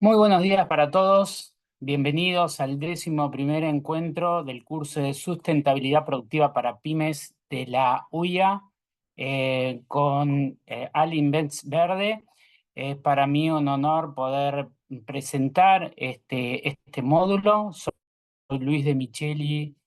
Muy buenos días para todos. Bienvenidos al 11º encuentro del curso de sustentabilidad productiva para pymes de la UIA con Al Invents Verde. Es para mí un honor poder presentar este módulo. Soy Luis de Micheli,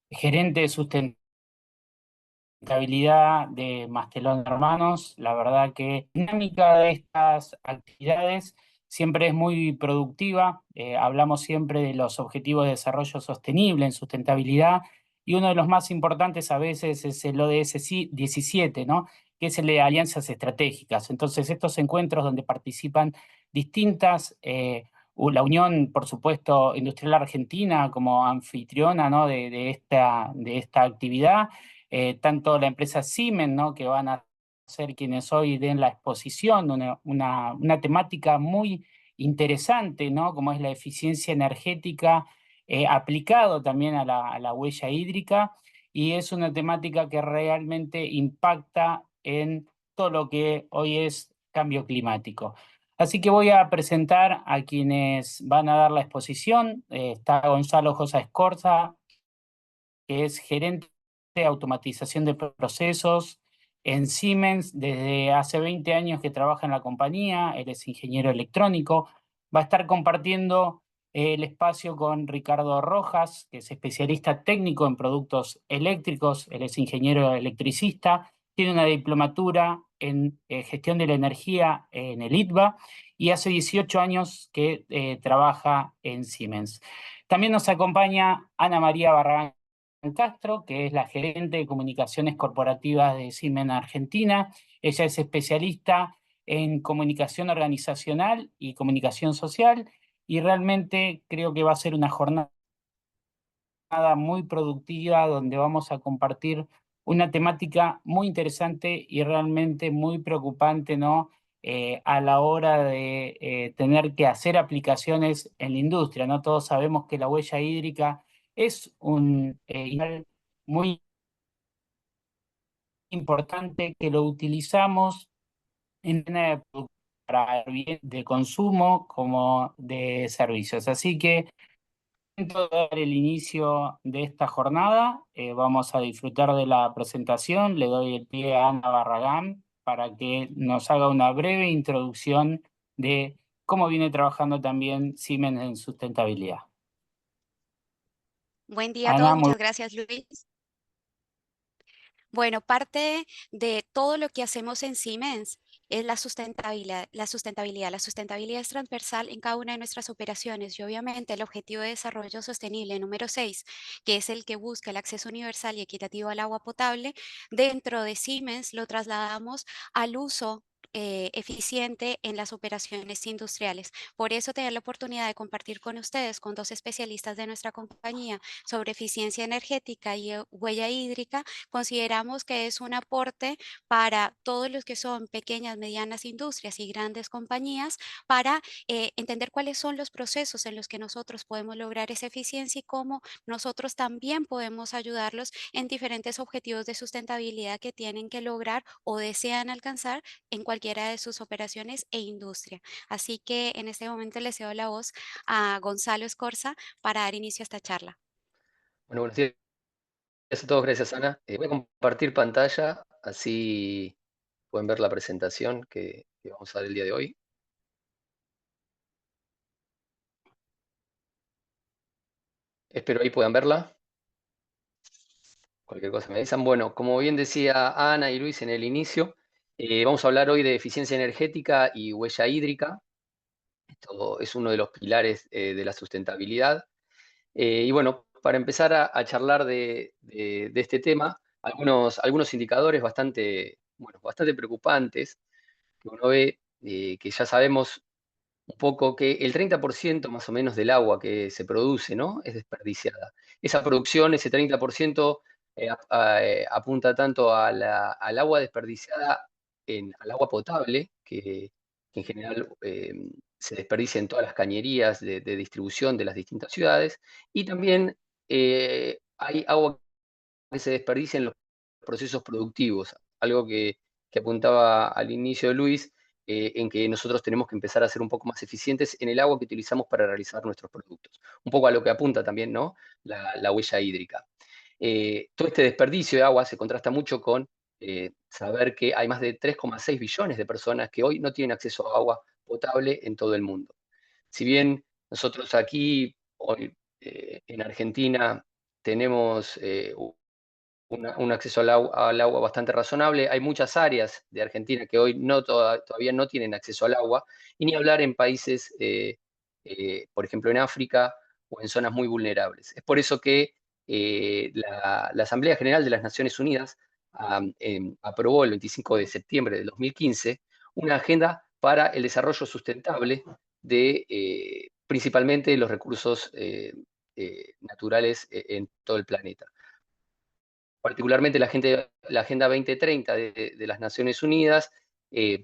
gerente de sustentabilidad de Mastelón Hermanos. La verdad que la dinámica de estas actividades siempre es muy productiva. Hablamos siempre de los objetivos de desarrollo sostenible en sustentabilidad y uno de los más importantes a veces es el ODS 17, ¿no? Que es el de alianzas estratégicas. Entonces, estos encuentros donde participan distintas, la Unión, por supuesto, Industrial Argentina como anfitriona, ¿no? de esta actividad, tanto la empresa Siemens, ¿no? Que van a ser quienes hoy den la exposición, una temática muy interesante, ¿no? Como es la eficiencia energética aplicado también a la huella hídrica, y es una temática que realmente impacta en todo lo que hoy es cambio climático. Así que voy a presentar a quienes van a dar la exposición. Está Gonzalo Josa Escorza, que es gerente de automatización de procesos en Siemens. Desde hace 20 años que trabaja en la compañía, él es ingeniero electrónico. Va a estar compartiendo el espacio con Ricardo Rojas, que es especialista técnico en productos eléctricos. Él es ingeniero electricista, tiene una diplomatura en gestión de la energía en el ITBA y hace 18 años que trabaja en Siemens. También nos acompaña Ana María Barragán Castro, que es la gerente de comunicaciones corporativas de Siemens Argentina. Ella es especialista en comunicación organizacional y comunicación social, y realmente creo que va a ser una jornada muy productiva donde vamos a compartir una temática muy interesante y realmente muy preocupante, ¿no? A la hora de tener que hacer aplicaciones en la industria, ¿no? Todos sabemos que la huella hídrica es un muy importante, que lo utilizamos en para bien de consumo como de servicios. Así que dentro de dar el inicio de esta jornada, vamos a disfrutar de la presentación. Le doy el pie a Ana Barragán para que nos haga una breve introducción de cómo viene trabajando también Siemens en sustentabilidad. Buen día a Ana, todos, muy muchas gracias, Luis. Bueno, parte de todo lo que hacemos en Siemens es la sustentabilidad. La sustentabilidad es transversal en cada una de nuestras operaciones y obviamente el objetivo de desarrollo sostenible número 6, que es el que busca el acceso universal y equitativo al agua potable, dentro de Siemens lo trasladamos al uso eficiente en las operaciones industriales. Por eso tener la oportunidad de compartir con ustedes, con dos especialistas de nuestra compañía, sobre eficiencia energética y huella hídrica, consideramos que es un aporte para todos los que son pequeñas, medianas industrias y grandes compañías para entender cuáles son los procesos en los que nosotros podemos lograr esa eficiencia y cómo nosotros también podemos ayudarlos en diferentes objetivos de sustentabilidad que tienen que lograr o desean alcanzar en cualquiera de sus operaciones e industria. Así que en este momento le cedo la voz a Gonzalo Escorza para dar inicio a esta charla. Bueno, buenos días a todos, gracias Ana. Voy a compartir pantalla, así pueden ver la presentación que vamos a dar el día de hoy. Espero ahí puedan verla. Cualquier cosa me avisan. Bueno, como bien decía Ana y Luis en el inicio, vamos a hablar hoy de eficiencia energética y huella hídrica. Esto es uno de los pilares de la sustentabilidad. Y bueno, para empezar a charlar de este tema, algunos indicadores bastante, bueno, bastante preocupantes que uno ve, que ya sabemos un poco que el 30% más o menos del agua que se produce, ¿no? Es desperdiciada. Esa producción, ese 30%, apunta tanto al agua desperdiciada, al agua potable, que en general se desperdicia en todas las cañerías de distribución de las distintas ciudades, y también hay agua que se desperdicia en los procesos productivos, algo que apuntaba al inicio Luis, en que nosotros tenemos que empezar a ser un poco más eficientes en el agua que utilizamos para realizar nuestros productos. Un poco a lo que apunta también, ¿no?, la huella hídrica. Todo este desperdicio de agua se contrasta mucho con saber que hay más de 3,6 billones de personas que hoy no tienen acceso a agua potable en todo el mundo. Si bien nosotros aquí, hoy, en Argentina, tenemos un acceso al agua bastante razonable, hay muchas áreas de Argentina que hoy todavía no tienen acceso al agua, y ni hablar en países, por ejemplo, en África o en zonas muy vulnerables. Es por eso que la Asamblea General de las Naciones Unidas aprobó el 25 de septiembre del 2015 una agenda para el desarrollo sustentable de principalmente los recursos naturales en todo el planeta. Particularmente la Agenda 2030 de las Naciones Unidas eh,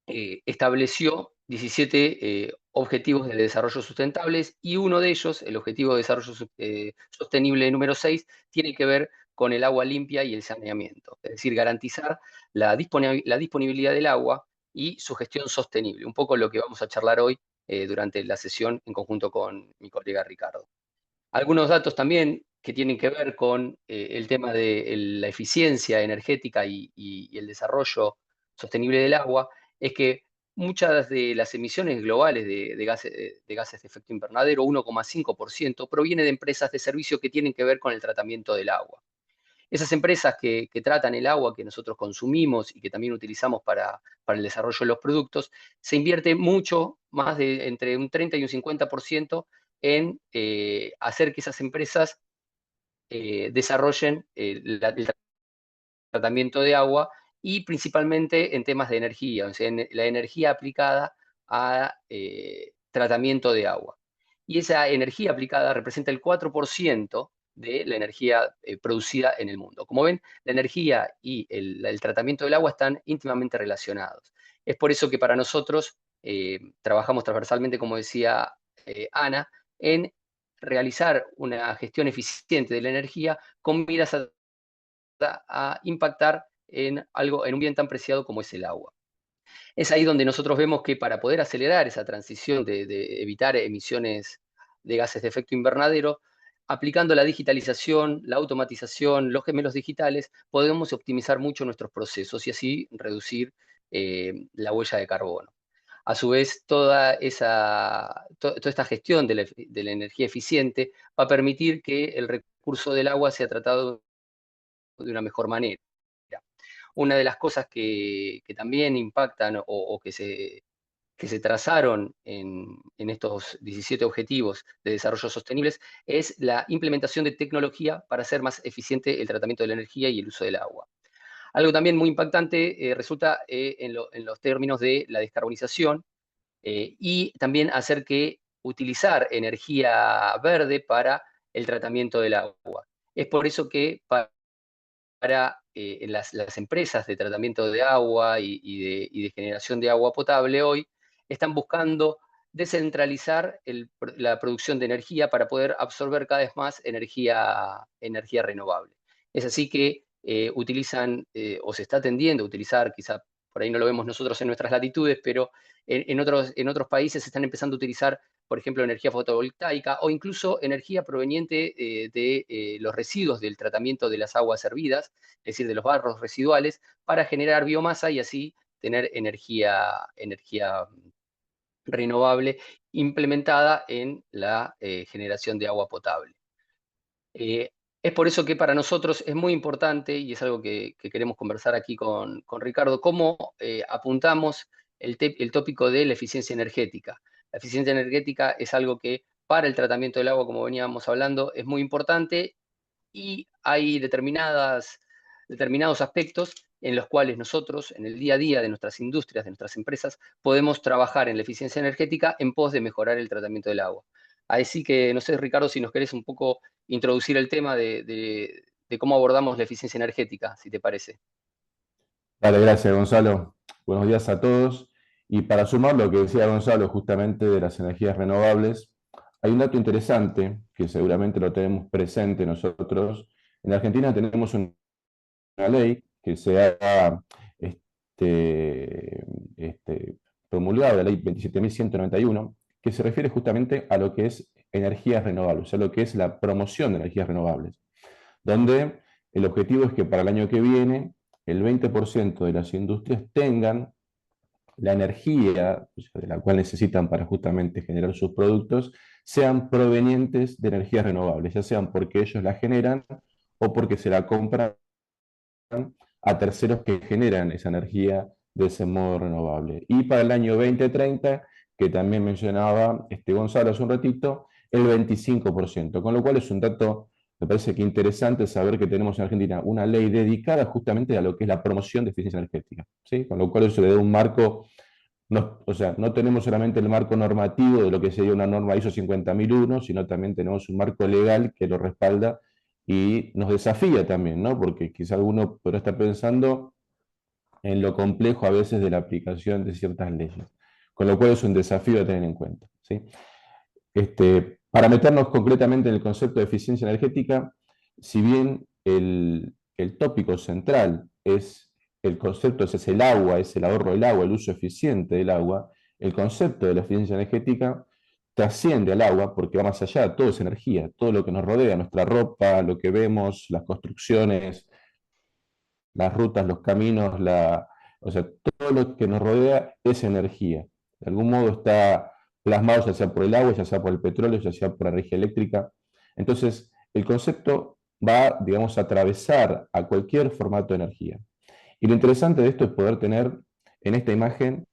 estableció 17 objetivos de desarrollo sustentables, y uno de ellos, el Objetivo de Desarrollo Sostenible número 6, tiene que ver con el agua limpia y el saneamiento, es decir, garantizar la disponibilidad del agua y su gestión sostenible, un poco lo que vamos a charlar hoy durante la sesión en conjunto con mi colega Ricardo. Algunos datos también que tienen que ver con el tema de la eficiencia energética y el desarrollo sostenible del agua, es que muchas de las emisiones globales de gases de efecto invernadero, 1,5%, proviene de empresas de servicio que tienen que ver con el tratamiento del agua. Esas empresas que tratan el agua que nosotros consumimos y que también utilizamos para el desarrollo de los productos, se invierte mucho más de entre un 30 y un 50% en hacer que esas empresas desarrollen el tratamiento de agua, y principalmente en temas de energía, o sea, en la energía aplicada a tratamiento de agua. Y esa energía aplicada representa el 4% de la energía producida en el mundo. Como ven, la energía y el tratamiento del agua están íntimamente relacionados. Es por eso que para nosotros trabajamos transversalmente, como decía Ana, en realizar una gestión eficiente de la energía con miras a impactar en un bien tan preciado como es el agua. Es ahí donde nosotros vemos que para poder acelerar esa transición de evitar emisiones de gases de efecto invernadero, aplicando la digitalización, la automatización, los gemelos digitales, podemos optimizar mucho nuestros procesos y así reducir la huella de carbono. A su vez, toda esta gestión de la energía eficiente va a permitir que el recurso del agua sea tratado de una mejor manera. Una de las cosas que también impactan o que se trazaron en estos 17 objetivos de desarrollo sostenibles es la implementación de tecnología para hacer más eficiente el tratamiento de la energía y el uso del agua. Algo también muy impactante resulta en los términos de la descarbonización y también hacer que utilizar energía verde para el tratamiento del agua. Es por eso que para las empresas de tratamiento de agua y de generación de agua potable hoy están buscando descentralizar la producción de energía para poder absorber cada vez más energía renovable. Es así que utilizan, o se está tendiendo a utilizar, quizá por ahí no lo vemos nosotros en nuestras latitudes, pero en otros países se están empezando a utilizar, por ejemplo, energía fotovoltaica o incluso energía proveniente de los residuos del tratamiento de las aguas hervidas, es decir, de los barros residuales, para generar biomasa y así tener energía renovable implementada en la generación de agua potable. Es por eso que para nosotros es muy importante, y es algo que queremos conversar aquí con Ricardo, cómo apuntamos el tópico de la eficiencia energética. La eficiencia energética es algo que para el tratamiento del agua, como veníamos hablando, es muy importante, y hay determinados aspectos en los cuales nosotros, en el día a día de nuestras industrias, de nuestras empresas, podemos trabajar en la eficiencia energética en pos de mejorar el tratamiento del agua. Así que, no sé, Ricardo, si nos querés un poco introducir el tema de cómo abordamos la eficiencia energética, si te parece. Dale, gracias Gonzalo. Buenos días a todos. Y para sumar lo que decía Gonzalo justamente de las energías renovables, hay un dato interesante que seguramente lo tenemos presente nosotros. En Argentina tenemos una ley que se ha promulgado, la ley 27.191, que se refiere justamente a lo que es energías renovables, o sea, lo que es la promoción de energías renovables, donde el objetivo es que para el año que viene el 20% de las industrias tengan la energía, o sea, de la cual necesitan para justamente generar sus productos, sean provenientes de energías renovables, ya sean porque ellos la generan o porque se la compran a terceros que generan esa energía de ese modo renovable. Y para el año 2030, que también mencionaba Gonzalo hace un ratito, el 25%, con lo cual es un dato, me parece que interesante saber que tenemos en Argentina una ley dedicada justamente a lo que es la promoción de eficiencia energética, ¿sí? Con lo cual eso le da un marco, no, o sea, no tenemos solamente el marco normativo de lo que sería una norma ISO 50001, sino también tenemos un marco legal que lo respalda y nos desafía también, ¿no? Porque quizá alguno podrá estar pensando en lo complejo a veces de la aplicación de ciertas leyes, con lo cual es un desafío a tener en cuenta, ¿sí? Para meternos concretamente en el concepto de eficiencia energética, si bien el tópico central es el concepto, ese es el agua, es el ahorro del agua, el uso eficiente del agua, el concepto de la eficiencia energética trasciende al agua porque va más allá, todo es energía, todo lo que nos rodea, nuestra ropa, lo que vemos, las construcciones, las rutas, los caminos, o sea, todo lo que nos rodea es energía. De algún modo está plasmado ya sea por el agua, ya sea por el petróleo, ya sea por la energía eléctrica. Entonces, el concepto va, digamos, a atravesar a cualquier formato de energía. Y lo interesante de esto es poder tener en esta imagen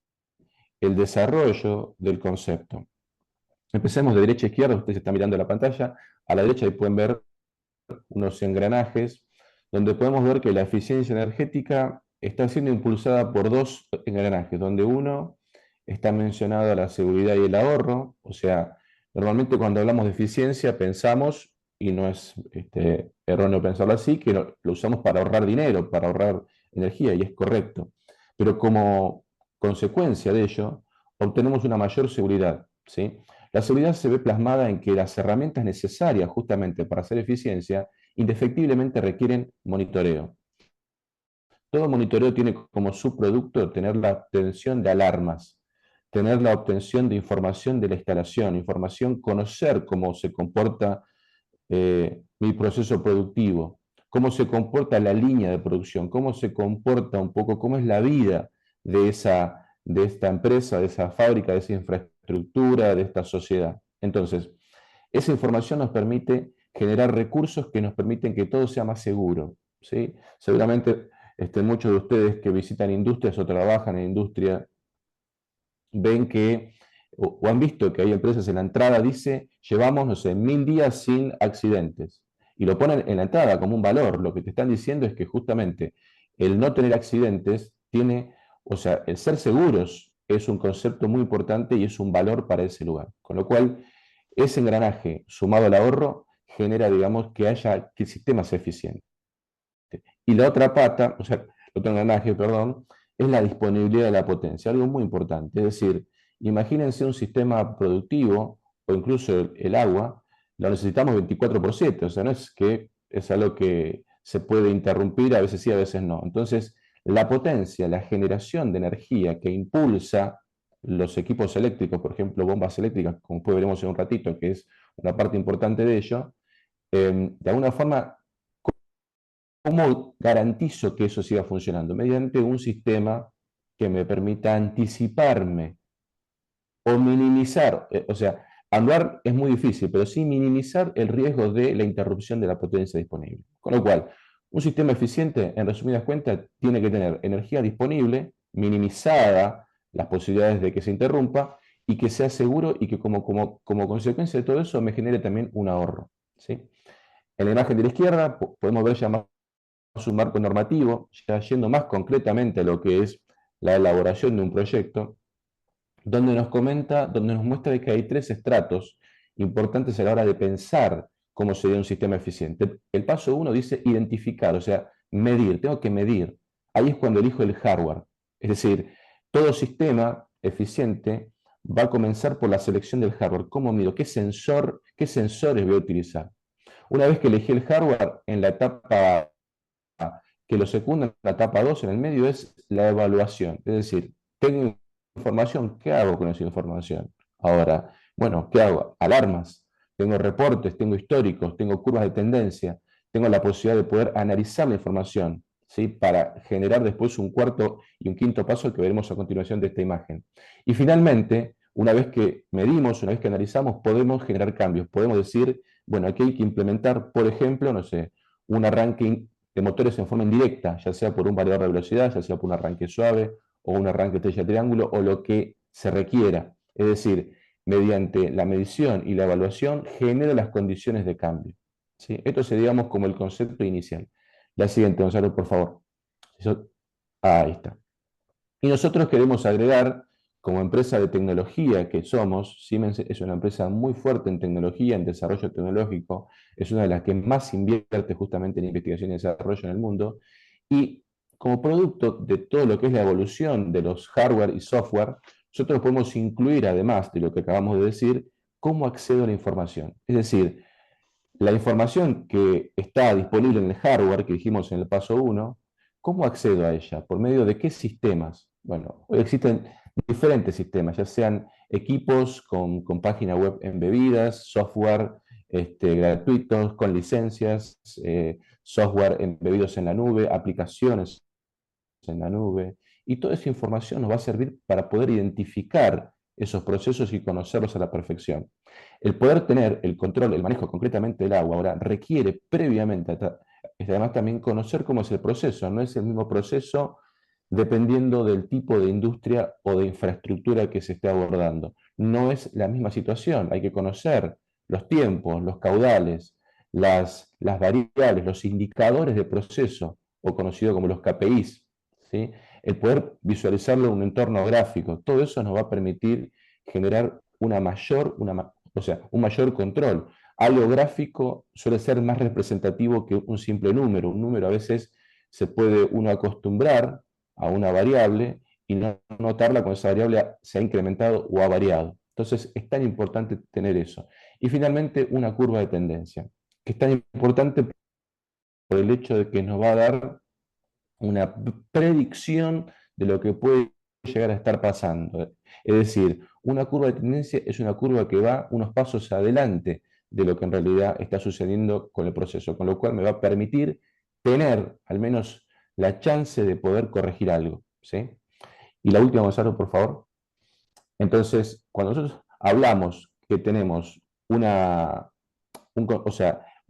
el desarrollo del concepto. Empecemos de derecha a izquierda, ustedes están mirando la pantalla, a la derecha ahí pueden ver unos engranajes, donde podemos ver que la eficiencia energética está siendo impulsada por dos engranajes, donde uno está mencionado la seguridad y el ahorro, o sea, normalmente cuando hablamos de eficiencia pensamos, y no es erróneo pensarlo así, que lo usamos para ahorrar dinero, para ahorrar energía, y es correcto. Pero como consecuencia de ello, obtenemos una mayor seguridad, ¿sí? La seguridad se ve plasmada en que las herramientas necesarias justamente para hacer eficiencia indefectiblemente requieren monitoreo. Todo monitoreo tiene como subproducto tener la obtención de alarmas, tener la obtención de información de la instalación, información, conocer cómo se comporta mi proceso productivo, cómo se comporta la línea de producción, cómo se comporta un poco, cómo es la vida de esta empresa, de esa fábrica, de esa infraestructura, de esta sociedad. Entonces, esa información nos permite generar recursos que nos permiten que todo sea más seguro, ¿sí? Seguramente muchos de ustedes que visitan industrias o trabajan en industria ven que, o han visto que hay empresas en la entrada, dice, llevamos, no sé, 1000 días sin accidentes. Y lo ponen en la entrada como un valor. Lo que te están diciendo es que justamente el no tener accidentes tiene, o sea, el ser seguros es un concepto muy importante y es un valor para ese lugar. Con lo cual, ese engranaje sumado al ahorro genera, digamos, que el sistema sea eficiente. Y la otra pata, o sea, el otro engranaje, perdón, es la disponibilidad de la potencia, algo muy importante. Es decir, imagínense un sistema productivo, o incluso el agua, lo necesitamos 24/7, o sea, no es que es algo que se puede interrumpir, a veces sí, a veces no. Entonces, la potencia, la generación de energía que impulsa los equipos eléctricos, por ejemplo, bombas eléctricas, como después veremos en un ratito, que es una parte importante de ello, de alguna forma, ¿cómo garantizo que eso siga funcionando? Mediante un sistema que me permita anticiparme o minimizar, o sea, anular es muy difícil, pero sí minimizar el riesgo de la interrupción de la potencia disponible. Con lo cual, un sistema eficiente, en resumidas cuentas, tiene que tener energía disponible, minimizada las posibilidades de que se interrumpa, y que sea seguro y que como consecuencia de todo eso me genere también un ahorro, ¿sí? En la imagen de la izquierda podemos ver ya más un marco normativo, ya yendo más concretamente a lo que es la elaboración de un proyecto, donde nos muestra que hay 3 estratos importantes a la hora de pensar cómo sería un sistema eficiente. El paso 1 dice identificar, o sea, medir, tengo que medir. Ahí es cuando elijo el hardware. Es decir, todo sistema eficiente va a comenzar por la selección del hardware. ¿Cómo mido? ¿Qué sensores voy a utilizar? Una vez que elegí el hardware, en la etapa que lo secunda la etapa 2 en el medio es la evaluación. Es decir, tengo información, ¿qué hago con esa información? Ahora, bueno, ¿qué hago? Alarmas, tengo reportes, tengo históricos, tengo curvas de tendencia, tengo la posibilidad de poder analizar la información, ¿sí? Para generar después un cuarto y un quinto paso que veremos a continuación de esta imagen. Y finalmente, una vez que medimos, una vez que analizamos, podemos generar cambios. Podemos decir, bueno, aquí hay que implementar, por ejemplo, no sé, un arranque de motores en forma indirecta, ya sea por un variador de velocidad, ya sea por un arranque suave o un arranque estrella triángulo o lo que se requiera. Es decir, mediante la medición y la evaluación genera las condiciones de cambio. ¿Sí? Esto sería, digamos, como el concepto inicial. La siguiente, Gonzalo, por favor. Ahí está. Y nosotros queremos agregar, como empresa de tecnología que somos, Siemens es una empresa muy fuerte en tecnología, en desarrollo tecnológico, es una de las que más invierte justamente en investigación y desarrollo en el mundo, y como producto de todo lo que es la evolución de los hardware y software, nosotros podemos incluir, además de lo que acabamos de decir, cómo accedo a la información. Es decir, la información que está disponible en el hardware, que dijimos en el paso 1, ¿cómo accedo a ella? ¿Por medio de qué sistemas? Bueno, hoy existen diferentes sistemas, ya sean equipos con página web embebidas, software gratuitos, con licencias, software embebidos en la nube, aplicaciones en la nube, y toda esa información nos va a servir para poder identificar esos procesos y conocerlos a la perfección. El poder tener el control, el manejo concretamente del agua, ahora requiere previamente, además también conocer cómo es el proceso, no es el mismo proceso dependiendo del tipo de industria o de infraestructura que se esté abordando. No es la misma situación, hay que conocer los tiempos, los caudales, las variables, los indicadores de proceso, o conocido como los KPIs, ¿sí? El poder visualizarlo en un entorno gráfico, todo eso nos va a permitir generar un mayor control. Algo gráfico suele ser más representativo que un simple número. Un número a veces se puede uno acostumbrar a una variable y no notarla cuando esa variable se ha incrementado o ha variado. Entonces es tan importante tener eso. Y finalmente una curva de tendencia, que es tan importante por el hecho de que nos va a dar una predicción de lo que puede llegar a estar pasando. Es decir, una curva de tendencia es una curva que va unos pasos adelante de lo que en realidad está sucediendo con el proceso, con lo cual me va a permitir tener al menos la chance de poder corregir algo, ¿sí? Y la última, Gonzalo, por favor. Entonces, cuando nosotros hablamos que tenemos un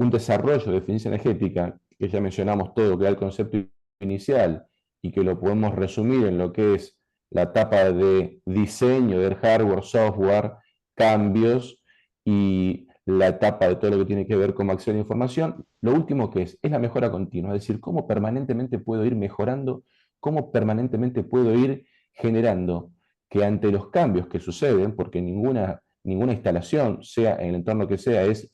desarrollo de eficiencia energética, que ya mencionamos todo, que era el concepto inicial, y que lo podemos resumir en lo que es la etapa de diseño del hardware, software, cambios, y la etapa de todo lo que tiene que ver con acceso a la información, lo último que es la mejora continua, es decir, cómo permanentemente puedo ir mejorando, cómo permanentemente puedo ir generando que ante los cambios que suceden, porque ninguna instalación, sea en el entorno que sea, es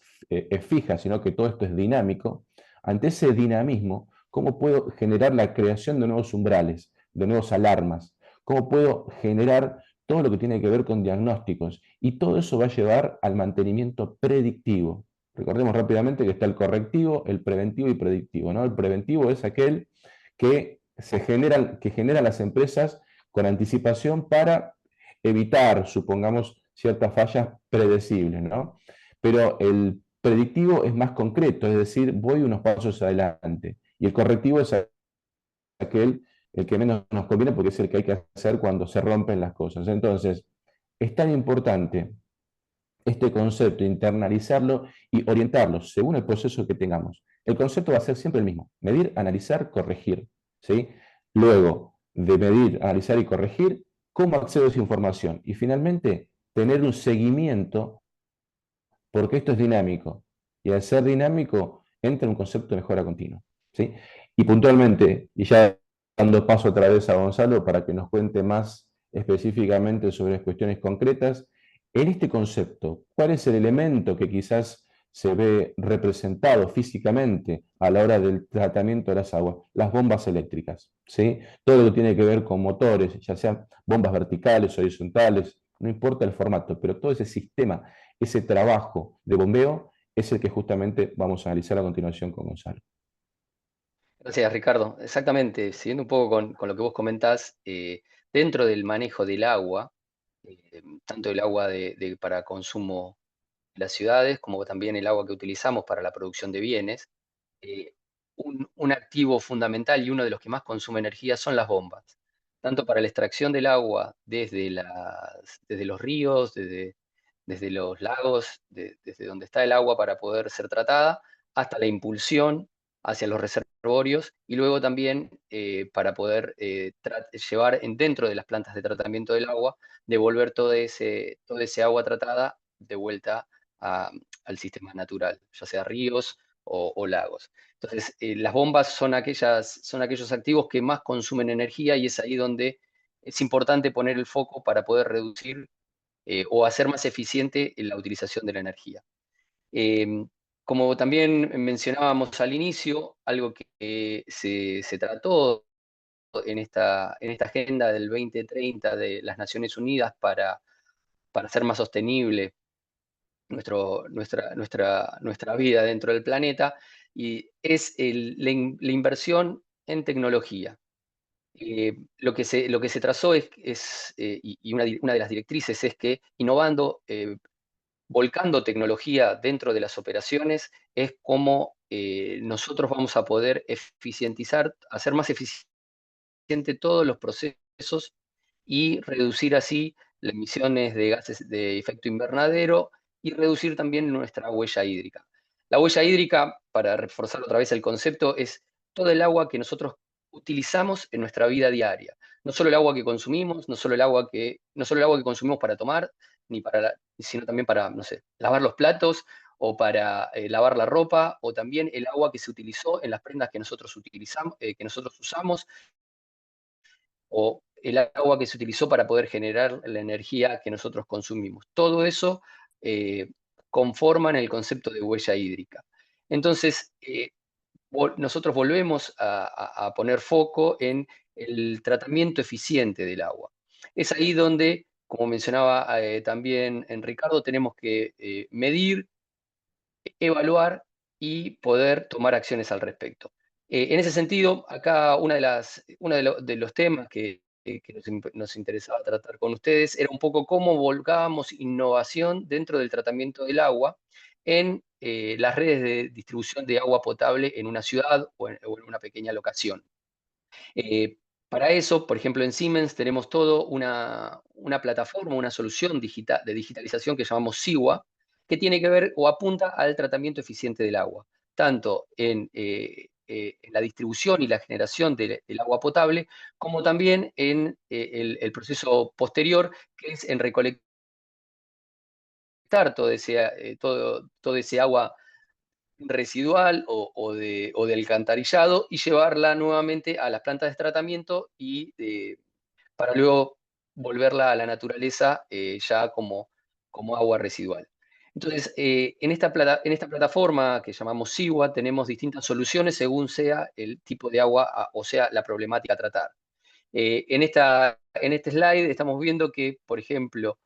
fija, sino que todo esto es dinámico, ante ese dinamismo, ¿cómo puedo generar la creación de nuevos umbrales, de nuevas alarmas? ¿Cómo puedo generar todo lo que tiene que ver con diagnósticos? Y todo eso va a llevar al mantenimiento predictivo. Recordemos rápidamente que está el correctivo, el preventivo y predictivo, ¿no? El preventivo es aquel que generan las empresas con anticipación para evitar, supongamos, ciertas fallas predecibles, ¿no? Pero el predictivo es más concreto, es decir, voy unos pasos adelante. Y el correctivo es el que menos nos conviene porque es el que hay que hacer cuando se rompen las cosas. Entonces, es tan importante este concepto, internalizarlo y orientarlo según el proceso que tengamos. El concepto va a ser siempre el mismo: medir, analizar, corregir, ¿sí? Luego de medir, analizar y corregir, ¿cómo accedo a esa información? Y finalmente, tener un seguimiento, porque esto es dinámico. Y al ser dinámico, entra un concepto de mejora continua, ¿sí? Y puntualmente, y ya dando paso otra vez a Gonzalo para que nos cuente más específicamente sobre cuestiones concretas, en este concepto, ¿cuál es el elemento que quizás se ve representado físicamente a la hora del tratamiento de las aguas? Las bombas eléctricas, ¿sí? Todo lo que tiene que ver con motores, ya sean bombas verticales, horizontales, no importa el formato, pero todo ese sistema, ese trabajo de bombeo, es el que justamente vamos a analizar a continuación con Gonzalo. Gracias, Ricardo. Exactamente, siguiendo un poco con lo que vos comentás, dentro del manejo del agua, tanto el agua para consumo en las ciudades, como también el agua que utilizamos para la producción de bienes, eh, un activo fundamental y uno de los que más consume energía son las bombas, tanto para la extracción del agua desde los ríos, desde los lagos, desde donde está el agua para poder ser tratada, hasta la impulsión hacia los reservorios y luego también para poder llevar dentro de las plantas de tratamiento del agua, devolver todo ese agua tratada de vuelta al sistema natural, ya sea ríos o lagos. Entonces, las bombas son aquellos activos que más consumen energía y es ahí donde es importante poner el foco para poder reducir o hacer más eficiente la utilización de la energía. Como también mencionábamos al inicio, algo que se trató en esta agenda del 2030 de las Naciones Unidas para hacer más sostenible nuestra vida dentro del planeta, y es la inversión en tecnología. Lo que se trazó y una de las directrices es que innovando, volcando tecnología dentro de las operaciones, es como nosotros vamos a poder eficientizar, hacer más eficiente todos los procesos y reducir así las emisiones de gases de efecto invernadero y reducir también nuestra huella hídrica. La huella hídrica, para reforzar otra vez el concepto, es todo el agua que nosotros utilizamos en nuestra vida diaria. No solo el agua que consumimos, no solo el agua que consumimos para tomar, sino también para, no sé, lavar los platos o para lavar la ropa, o también el agua que se utilizó en las prendas que nosotros utilizamos, que nosotros usamos, o el agua que se utilizó para poder generar la energía que nosotros consumimos. Todo eso conforman el concepto de huella hídrica. Entonces, nosotros volvemos a poner foco en el tratamiento eficiente del agua. Es ahí donde, como mencionaba también en Ricardo, tenemos que medir, evaluar y poder tomar acciones al respecto. En ese sentido, acá uno de los temas que nos interesaba tratar con ustedes era un poco cómo volcábamos innovación dentro del tratamiento del agua en las redes de distribución de agua potable en una ciudad o en una pequeña locación. Para eso, por ejemplo, en Siemens tenemos todo una plataforma, una solución de digitalización que llamamos Siwa, que tiene que ver o apunta al tratamiento eficiente del agua, tanto en la distribución y la generación del agua potable, como también en el proceso posterior, que es en recolectar todo ese agua residual o de alcantarillado y llevarla nuevamente a las plantas de tratamiento para luego volverla a la naturaleza ya como agua residual. Entonces, en esta plataforma que llamamos Siwa tenemos distintas soluciones según sea el tipo de agua, o sea, la problemática a tratar. En este slide estamos viendo que, por ejemplo,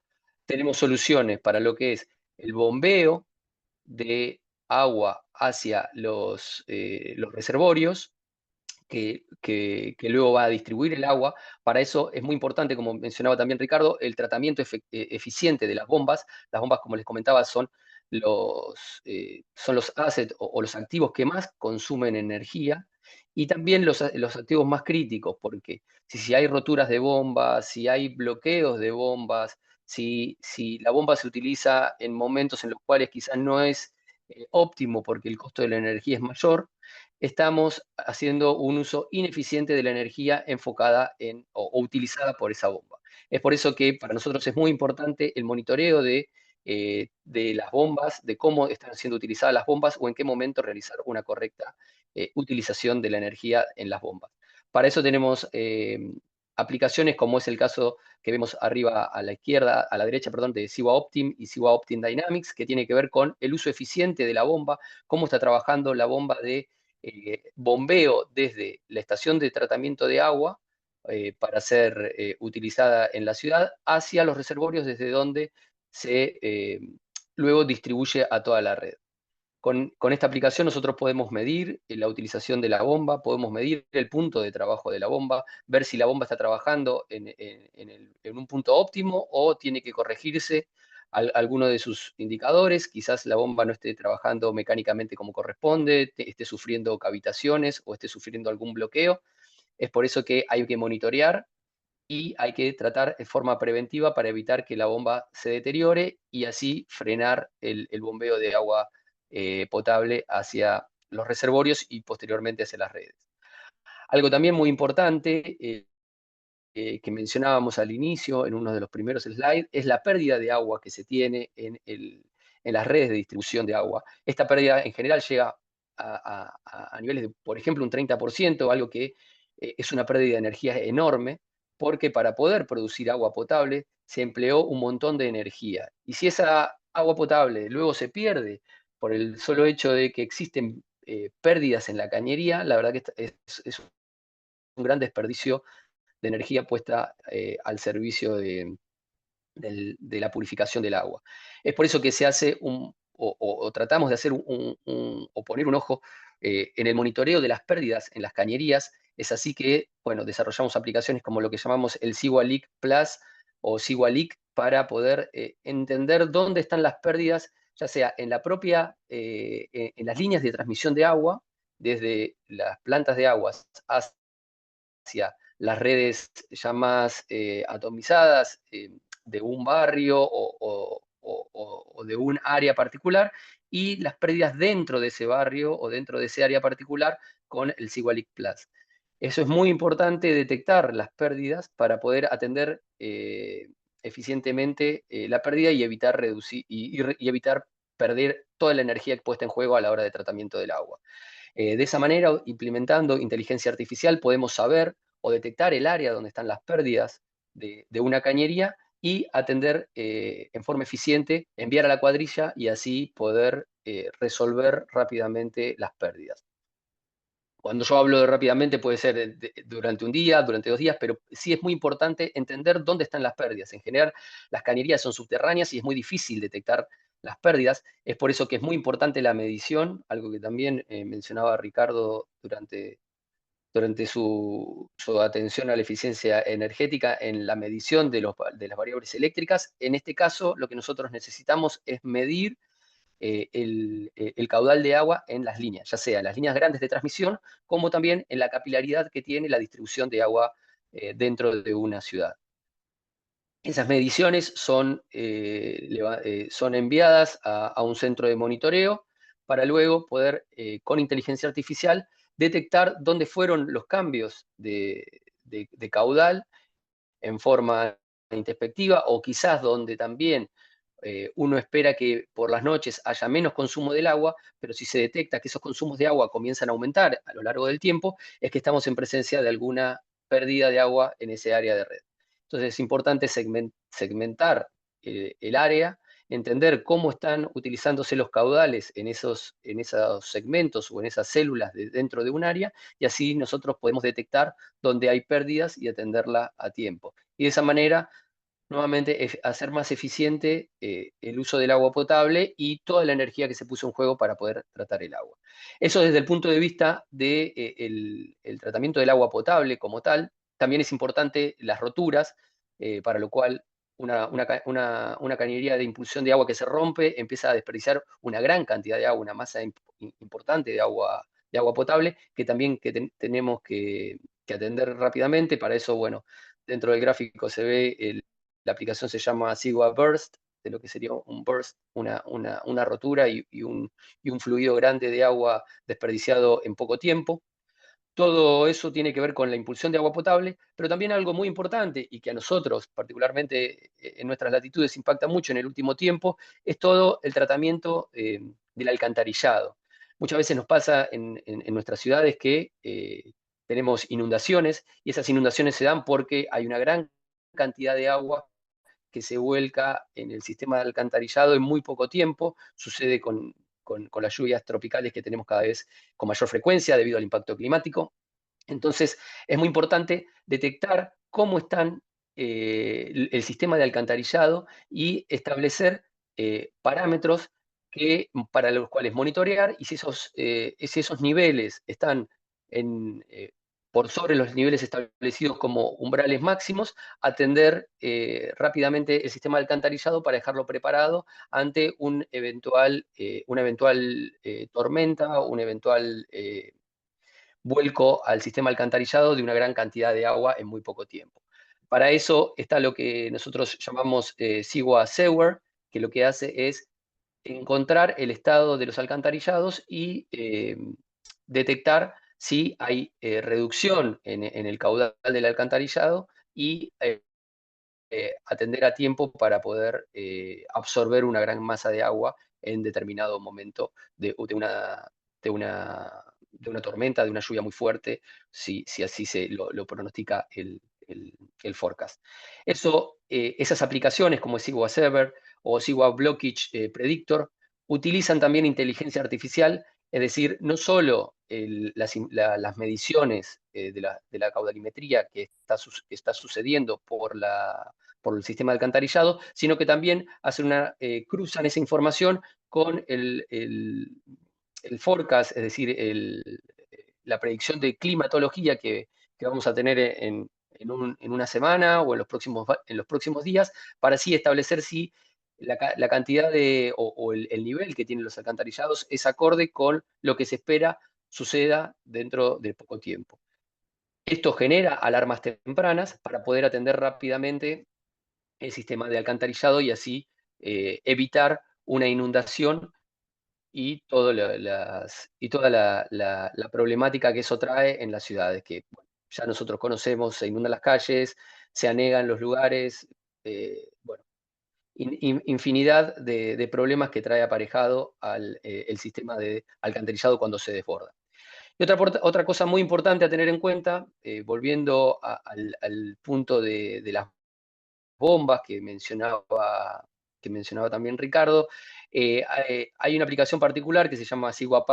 tenemos soluciones para lo que es el bombeo de agua hacia los reservorios, que luego va a distribuir el agua. Para eso es muy importante, como mencionaba también Ricardo, el tratamiento eficiente de las bombas. Las bombas, como les comentaba, son los assets o los activos que más consumen energía, y también los activos más críticos, porque si hay roturas de bombas, si hay bloqueos de bombas, si la bomba se utiliza en momentos en los cuales quizás no es óptimo porque el costo de la energía es mayor, estamos haciendo un uso ineficiente de la energía enfocada o utilizada por esa bomba. Es por eso que para nosotros es muy importante el monitoreo de las bombas, de cómo están siendo utilizadas las bombas o en qué momento realizar una correcta utilización de la energía en las bombas. Para eso tenemos aplicaciones como es el caso que vemos arriba a la derecha, perdón, de Siwa Optim y Siwa Optim Dynamics, que tiene que ver con el uso eficiente de la bomba, cómo está trabajando la bomba de bombeo desde la estación de tratamiento de agua para ser utilizada en la ciudad hacia los reservorios desde donde se luego distribuye a toda la red. Con esta aplicación nosotros podemos medir la utilización de la bomba, podemos medir el punto de trabajo de la bomba, ver si la bomba está trabajando en un punto óptimo o tiene que corregirse alguno de sus indicadores. Quizás la bomba no esté trabajando mecánicamente como corresponde, esté sufriendo cavitaciones o esté sufriendo algún bloqueo. Es por eso que hay que monitorear y hay que tratar de forma preventiva para evitar que la bomba se deteriore y así frenar el bombeo de agua potable hacia los reservorios y posteriormente hacia las redes. Algo también muy importante que mencionábamos al inicio en uno de los primeros slides es la pérdida de agua que se tiene en las redes de distribución de agua. Esta pérdida en general llega a niveles de, por ejemplo, un 30%, algo que es una pérdida de energía enorme, porque para poder producir agua potable se empleó un montón de energía. Y si esa agua potable luego se pierde por el solo hecho de que existen pérdidas en la cañería, la verdad que es un gran desperdicio de energía puesta al servicio de la purificación del agua. Es por eso que se hace o tratamos de hacer o poner un ojo en el monitoreo de las pérdidas en las cañerías. Es así que, bueno, desarrollamos aplicaciones como lo que llamamos el SIGWA-Leak Plus o SIGWA-Leak para poder entender dónde están las pérdidas, ya sea en la propia, en las líneas de transmisión de agua, desde las plantas de aguas hacia las redes ya más atomizadas de un barrio o de un área particular, y las pérdidas dentro de ese barrio o dentro de ese área particular con el SIGWA-Leak Plus. Eso es muy importante, detectar las pérdidas para poder atender eficientemente la pérdida y evitar reducir y evitar perder toda la energía puesta en juego a la hora de tratamiento del agua. De esa manera, implementando inteligencia artificial, podemos saber o detectar el área donde están las pérdidas de una cañería y atender en forma eficiente, enviar a la cuadrilla y así poder resolver rápidamente las pérdidas. Cuando yo hablo de rápidamente puede ser durante un día, durante 2 días, pero sí es muy importante entender dónde están las pérdidas. En general, las cañerías son subterráneas y es muy difícil detectar las pérdidas. Es por eso que es muy importante la medición, algo que también mencionaba Ricardo durante su atención a la eficiencia energética en la medición de las variables eléctricas. En este caso, lo que nosotros necesitamos es medir el caudal de agua en las líneas, ya sea en las líneas grandes de transmisión, como también en la capilaridad que tiene la distribución de agua dentro de una ciudad. Esas mediciones son enviadas a un centro de monitoreo para luego poder, con inteligencia artificial, detectar dónde fueron los cambios de caudal en forma introspectiva, o quizás donde también uno espera que por las noches haya menos consumo del agua, pero si se detecta que esos consumos de agua comienzan a aumentar a lo largo del tiempo, es que estamos en presencia de alguna pérdida de agua en ese área de red. Entonces es importante segmentar el área, entender cómo están utilizándose los caudales en esos segmentos o en esas células dentro de un área, y así nosotros podemos detectar dónde hay pérdidas y atenderla a tiempo. Y de esa manera, nuevamente, hacer más eficiente el uso del agua potable y toda la energía que se puso en juego para poder tratar el agua. Eso desde el punto de vista del tratamiento del agua potable como tal. También es importante las roturas, para lo cual una cañería de impulsión de agua que se rompe empieza a desperdiciar una gran cantidad de agua, una masa importante de agua potable, que también tenemos que atender rápidamente. Para eso, bueno, dentro del gráfico se ve la aplicación se llama SIGWA Burst, de lo que sería un burst, una rotura y un fluido grande de agua desperdiciado en poco tiempo. Todo eso tiene que ver con la impulsión de agua potable, pero también algo muy importante y que a nosotros, particularmente en nuestras latitudes, impacta mucho en el último tiempo, es todo el tratamiento del alcantarillado. Muchas veces nos pasa en nuestras ciudades que tenemos inundaciones, y esas inundaciones se dan porque hay una gran cantidad de agua que se vuelca en el sistema de alcantarillado en muy poco tiempo. Sucede con las lluvias tropicales que tenemos cada vez con mayor frecuencia debido al impacto climático. Entonces, es muy importante detectar cómo están el sistema de alcantarillado y establecer parámetros para los cuales monitorear, y si esos niveles están por sobre los niveles establecidos como umbrales máximos, atender rápidamente el sistema de alcantarillado para dejarlo preparado ante una eventual tormenta, un eventual vuelco al sistema alcantarillado de una gran cantidad de agua en muy poco tiempo. Para eso está lo que nosotros llamamos SIGWA Sewer, que lo que hace es encontrar el estado de los alcantarillados y detectar si hay reducción en el caudal del alcantarillado y atender a tiempo para poder absorber una gran masa de agua en determinado momento de una tormenta, de una lluvia muy fuerte, si así lo pronostica el forecast. Esas aplicaciones como SIGWA Server o SIGWA Blockage Predictor utilizan también inteligencia artificial, es decir, no solo las mediciones de la caudalimetría que está sucediendo por el sistema de alcantarillado, sino que también cruzan esa información con el forecast, es decir, la predicción de climatología que vamos a tener en una semana o en los próximos días, para así establecer si la cantidad o el nivel que tienen los alcantarillados es acorde con lo que se espera suceda dentro de poco tiempo. Esto genera alarmas tempranas para poder atender rápidamente el sistema de alcantarillado y así evitar una inundación y toda la problemática que eso trae en las ciudades, que bueno, ya nosotros conocemos: se inundan las calles, se anegan los lugares, bueno, infinidad de problemas que trae aparejado el sistema de alcantarillado cuando se desborda. Y otra cosa muy importante a tener en cuenta, volviendo al punto de las bombas que mencionaba también Ricardo, hay una aplicación particular que se llama SIGWA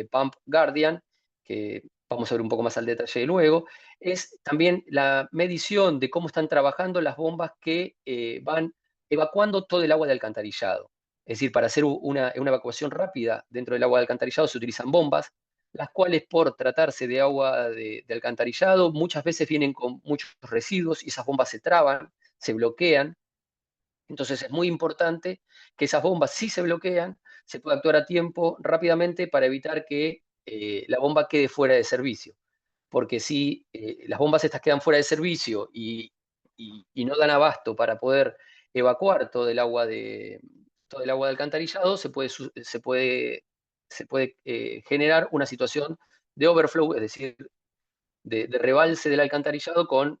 Pump Guardian, que vamos a ver un poco más al detalle luego. Es también la medición de cómo están trabajando las bombas que van evacuando todo el agua de alcantarillado. Es decir, para hacer una evacuación rápida dentro del agua de alcantarillado se utilizan bombas, las cuales, por tratarse de agua de alcantarillado, muchas veces vienen con muchos residuos y esas bombas se traban, se bloquean. Entonces es muy importante que esas bombas, si se bloquean, se pueda actuar a tiempo, rápidamente, para evitar que la bomba quede fuera de servicio. Porque si las bombas estas quedan fuera de servicio y no dan abasto para poder evacuar todo el agua de alcantarillado, se puede generar una situación de overflow, es decir, de rebalse del alcantarillado, con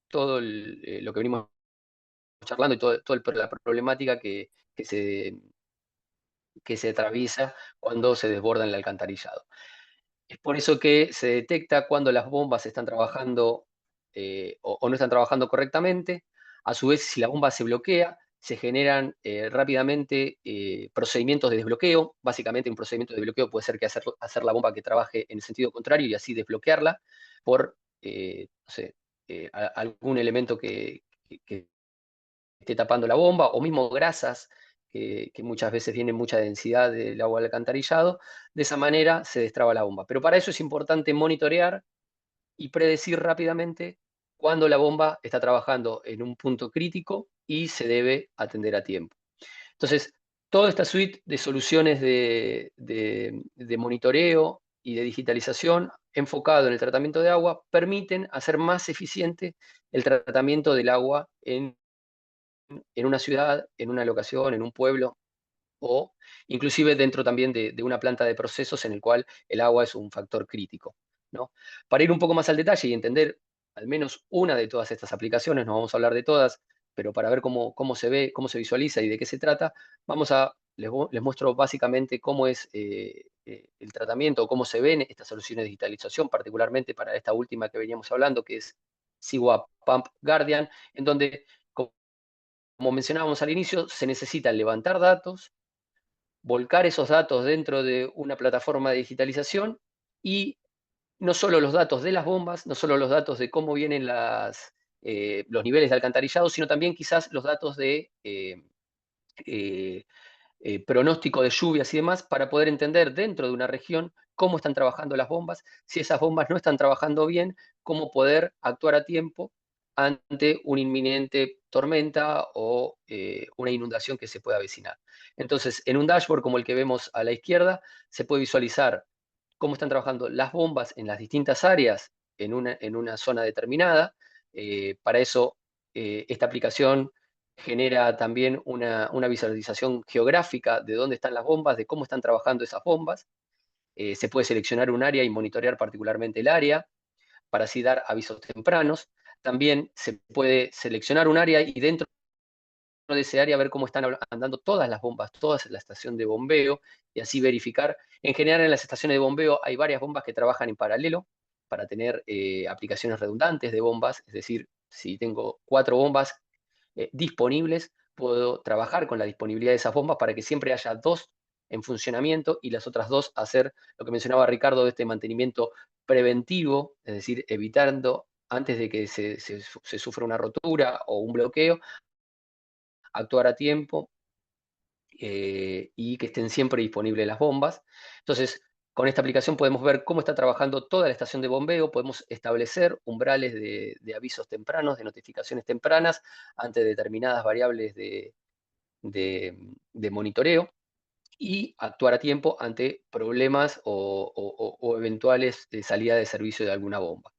todo lo que venimos charlando y toda la problemática que se atraviesa cuando se desborda el alcantarillado. Es por eso que se detecta cuando las bombas están trabajando o no están trabajando correctamente. A su vez, si la bomba se bloquea, se generan rápidamente procedimientos de desbloqueo. Básicamente, un procedimiento de desbloqueo puede ser que hacer la bomba que trabaje en el sentido contrario y así desbloquearla por no sé, algún elemento que esté tapando la bomba, o mismo grasas, que muchas veces tienen mucha densidad del agua del alcantarillado. De esa manera se destraba la bomba. Pero para eso es importante monitorear y predecir rápidamente cuando la bomba está trabajando en un punto crítico y se debe atender a tiempo. Entonces, toda esta suite de soluciones de monitoreo y de digitalización enfocado en el tratamiento de agua permiten hacer más eficiente el tratamiento del agua en una ciudad, en una locación, en un pueblo, o inclusive dentro también de una planta de procesos en el cual el agua es un factor crítico, ¿no? Para ir un poco más al detalle y entender al menos una de todas estas aplicaciones, no vamos a hablar de todas, pero para ver cómo se ve, cómo se visualiza y de qué se trata, les muestro básicamente cómo es el tratamiento, o cómo se ven estas soluciones de digitalización, particularmente para esta última que veníamos hablando, que es SIGWA Pump Guardian, en donde, como mencionábamos al inicio, se necesita levantar datos, volcar esos datos dentro de una plataforma de digitalización, y no solo los datos de las bombas, no solo los datos de cómo vienen los niveles de alcantarillado, sino también quizás los datos de pronóstico de lluvias y demás, para poder entender dentro de una región cómo están trabajando las bombas, si esas bombas no están trabajando bien, cómo poder actuar a tiempo ante una inminente tormenta o una inundación que se pueda avecinar. Entonces, en un dashboard como el que vemos a la izquierda, se puede visualizar cómo están trabajando las bombas en las distintas áreas en una zona determinada. Para eso, esta aplicación genera también una visualización geográfica de dónde están las bombas, de cómo están trabajando esas bombas. Se puede seleccionar un área y monitorear particularmente el área para así dar avisos tempranos. También se puede seleccionar un área y dentro de ese área ver cómo están andando todas las bombas, toda la estación de bombeo, y así verificar. En general en las estaciones de bombeo hay varias bombas que trabajan en paralelo para tener aplicaciones redundantes de bombas, es decir, si tengo 4 bombas disponibles, puedo trabajar con la disponibilidad de esas bombas para que siempre haya 2 en funcionamiento y las otras 2 hacer lo que mencionaba Ricardo de este mantenimiento preventivo, es decir, evitando antes de que se sufra una rotura o un bloqueo, actuar a tiempo y que estén siempre disponibles las bombas. Entonces, con esta aplicación podemos ver cómo está trabajando toda la estación de bombeo, podemos establecer umbrales de avisos tempranos, de notificaciones tempranas ante determinadas variables de monitoreo y actuar a tiempo ante problemas o eventuales salida de servicio de alguna bomba.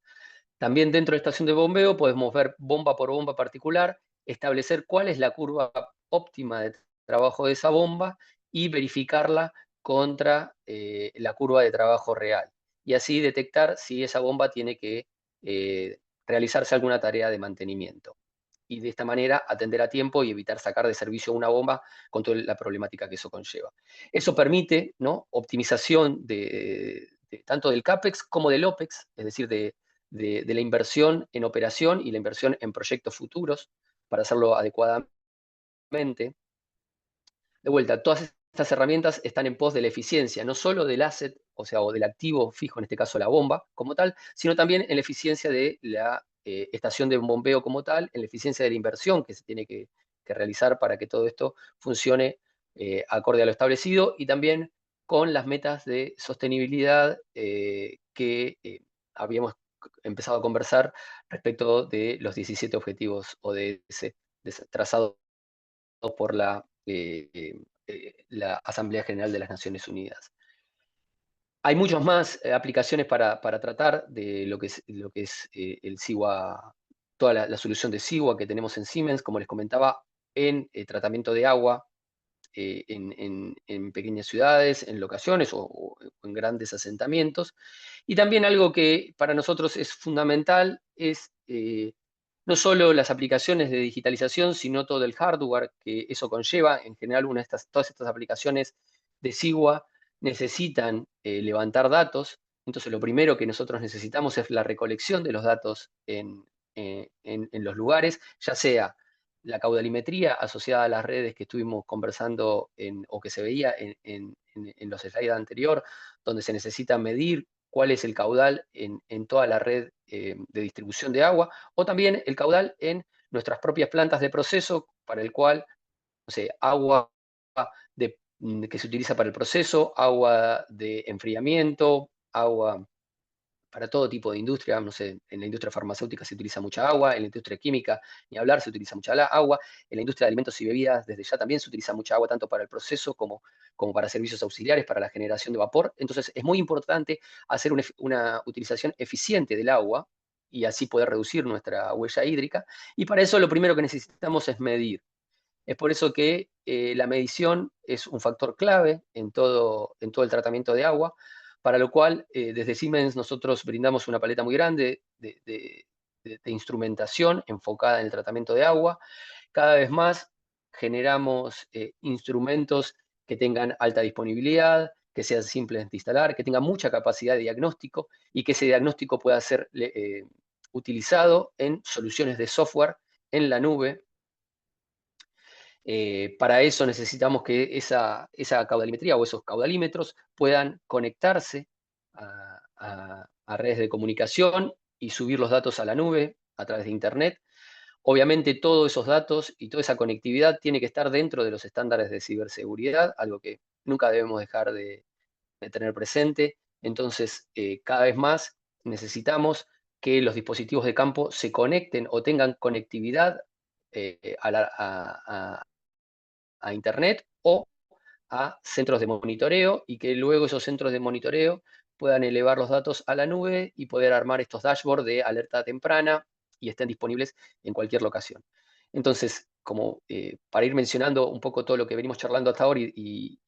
También dentro de la estación de bombeo podemos ver bomba por bomba particular, establecer cuál es la curva óptima de trabajo de esa bomba y verificarla contra la curva de trabajo real. Y así detectar si esa bomba tiene que realizarse alguna tarea de mantenimiento. Y de esta manera atender a tiempo y evitar sacar de servicio una bomba con toda la problemática que eso conlleva. Eso permite, ¿no?, optimización tanto del CAPEX como del OPEX, es decir, de la inversión en operación y la inversión en proyectos futuros para hacerlo adecuadamente. De vuelta, todas estas herramientas están en pos de la eficiencia, no solo del asset, o sea, o del activo fijo, en este caso la bomba como tal, sino también en la eficiencia de la estación de bombeo como tal, en la eficiencia de la inversión que se tiene que realizar para que todo esto funcione acorde a lo establecido y también con las metas de sostenibilidad que habíamos empezado a conversar respecto de los 17 objetivos ODS trazados por la Asamblea General de las Naciones Unidas. Hay muchas más aplicaciones para tratar de lo que es el SIWA, toda la solución de SIWA que tenemos en Siemens, como les comentaba, en tratamiento de agua, en pequeñas ciudades, en locaciones o en grandes asentamientos. Y también algo que para nosotros es fundamental es no solo las aplicaciones de digitalización, sino todo el hardware que eso conlleva. En general, todas estas aplicaciones de SIWA necesitan levantar datos. Entonces, lo primero que nosotros necesitamos es la recolección de los datos en los lugares, ya sea la caudalimetría asociada a las redes que estuvimos conversando o que se veía en los slides anterior, donde se necesita medir cuál es el caudal en toda la red de distribución de agua, o también el caudal en nuestras propias plantas de proceso, para el cual, no sé, agua que se utiliza para el proceso, agua de enfriamiento, agua para todo tipo de industria, no sé, en la industria farmacéutica se utiliza mucha agua, en la industria química, ni hablar, se utiliza mucha agua, en la industria de alimentos y bebidas desde ya también se utiliza mucha agua, tanto para el proceso como para servicios auxiliares, para la generación de vapor. Entonces es muy importante hacer una utilización eficiente del agua y así poder reducir nuestra huella hídrica. Y para eso lo primero que necesitamos es medir. Es por eso que la medición es un factor clave en todo el tratamiento de agua, para lo cual desde Siemens nosotros brindamos una paleta muy grande de instrumentación enfocada en el tratamiento de agua. Cada vez más generamos instrumentos que tengan alta disponibilidad, que sean simples de instalar, que tengan mucha capacidad de diagnóstico y que ese diagnóstico pueda ser utilizado en soluciones de software en la nube. Para eso necesitamos que esa caudalimetría o esos caudalímetros puedan conectarse a redes de comunicación y subir los datos a la nube a través de Internet, Obviamente todos esos datos y toda esa conectividad tiene que estar dentro de los estándares de ciberseguridad, algo que nunca debemos dejar de tener presente. Entonces, cada vez más necesitamos que los dispositivos de campo se conecten o tengan conectividad a Internet o a centros de monitoreo, y que luego esos centros de monitoreo puedan elevar los datos a la nube y poder armar estos dashboards de alerta temprana y estén disponibles en cualquier locación. Entonces, como para ir mencionando un poco todo lo que venimos charlando hasta ahora y